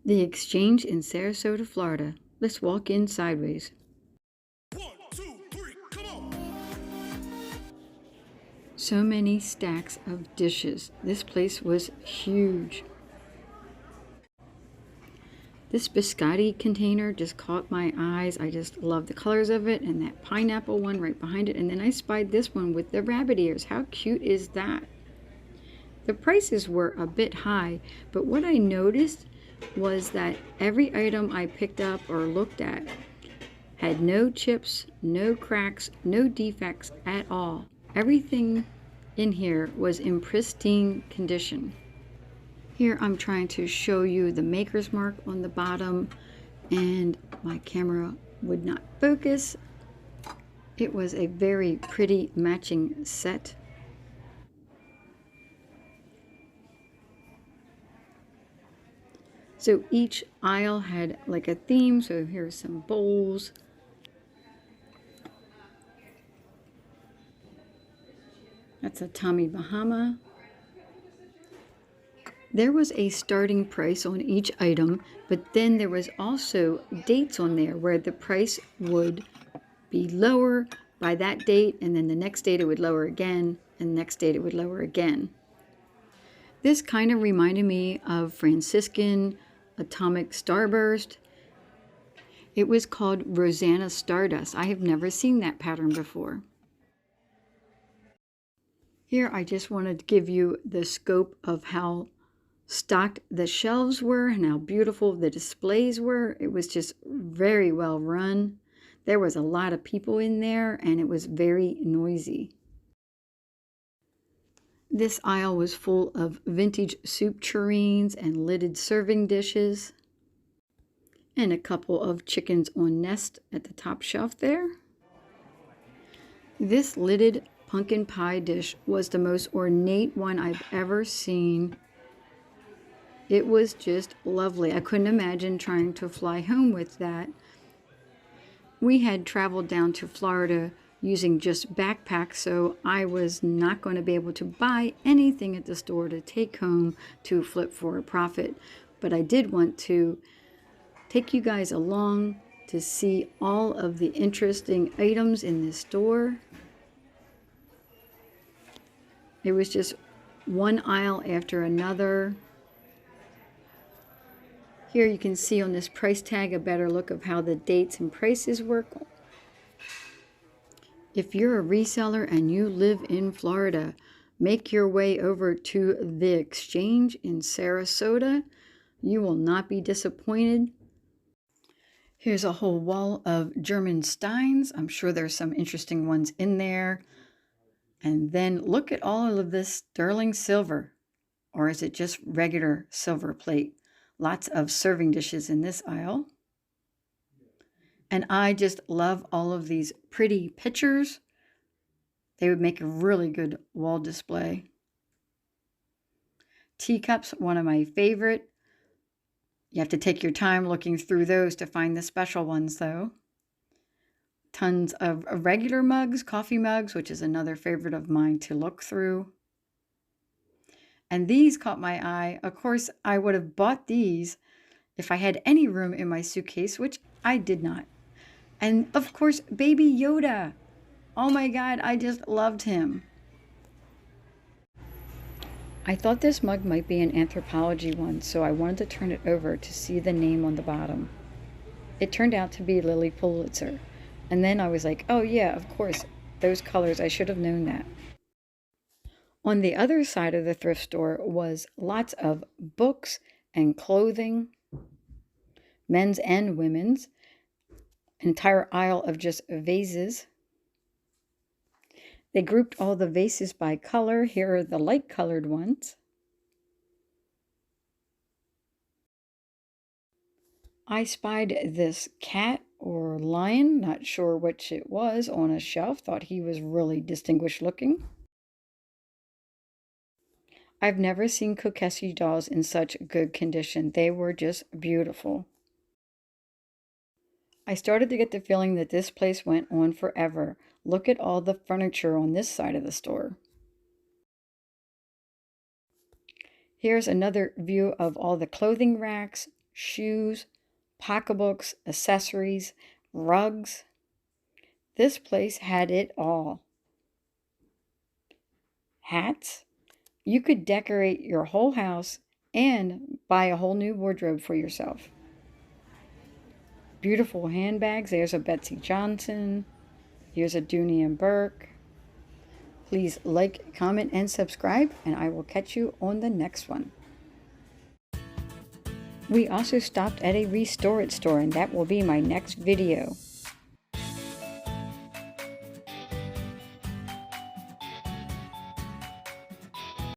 The Exchange in Sarasota, Florida. Let's walk in sideways. 1, 2, 3, come on! So many stacks of dishes. This place was huge. This biscotti container just caught my eyes. I just love the colors of it, and that pineapple one right behind it. And then I spied this one with the rabbit ears. How cute is that? The prices were a bit high, but what I noticed was that every item I picked up or looked at had no chips, no cracks, no defects at all. Everything in here was in pristine condition. Here I'm trying to show you the maker's mark on the bottom, and my camera would not focus. It was a very pretty matching set. So each aisle had like a theme. So here's some bowls. That's a Tommy Bahama. There was a starting price on each item, but then there was also dates on there where the price would be lower by that date, and then the next date it would lower again, and the next date it would lower again. This kind of reminded me of Franciscan Atomic Starburst. It was called Rosanna Stardust. I have never seen that pattern before. Here I just wanted to give you the scope of how stocked the shelves were and how beautiful the displays were. It was just very well run. There was a lot of people in there, and it was very noisy. This aisle was full of vintage soup tureens and lidded serving dishes, and a couple of chickens on nest at the top shelf there. This lidded pumpkin pie dish was the most ornate one I've ever seen. It was just lovely. I couldn't imagine trying to fly home with that. We had traveled down to Florida using just backpacks, so I was not going to be able to buy anything at the store to take home to flip for a profit. But I did want to take you guys along to see all of the interesting items in this store. It was just one aisle after another. Here you can see on this price tag a better look of how the dates and prices work. If you're a reseller and you live in Florida, make your way over to the Exchange in Sarasota. You will not be disappointed. Here's a whole wall of German steins. I'm sure there's some interesting ones in there. And then look at all of this sterling silver, or is it just regular silver plate? Lots of serving dishes in this aisle. And I just love all of these pretty pictures. They would make a really good wall display. Teacups, one of my favorite. You have to take your time looking through those to find the special ones though. Tons of regular mugs, coffee mugs, which is another favorite of mine to look through. And these caught my eye. Of course, I would have bought these if I had any room in my suitcase, which I did not. And of course, Baby Yoda. Oh my God, I just loved him. I thought this mug might be an anthropology one, so I wanted to turn it over to see the name on the bottom. It turned out to be Lily Pulitzer. And then I was like, oh yeah, of course, those colors, I should have known that. On the other side of the thrift store was lots of books and clothing, men's and women's, an entire aisle of just vases. They grouped all the vases by color. Here are the light colored ones. I spied this cat or lion, not sure which it was, on a shelf. Thought he was really distinguished looking. I've never seen Kokeshi dolls in such good condition. They were just beautiful. I started to get the feeling that this place went on forever. Look at all the furniture on this side of the store. Here's another view of all the clothing racks, shoes, pocketbooks, accessories, rugs. This place had it all. Hats. You could decorate your whole house and buy a whole new wardrobe for yourself. Beautiful handbags. There's a Betsy Johnson. Here's a Dena I'm. Please like, comment, and subscribe, and I will catch you on the next one. We also stopped at a Restore It store, and that will be my next video.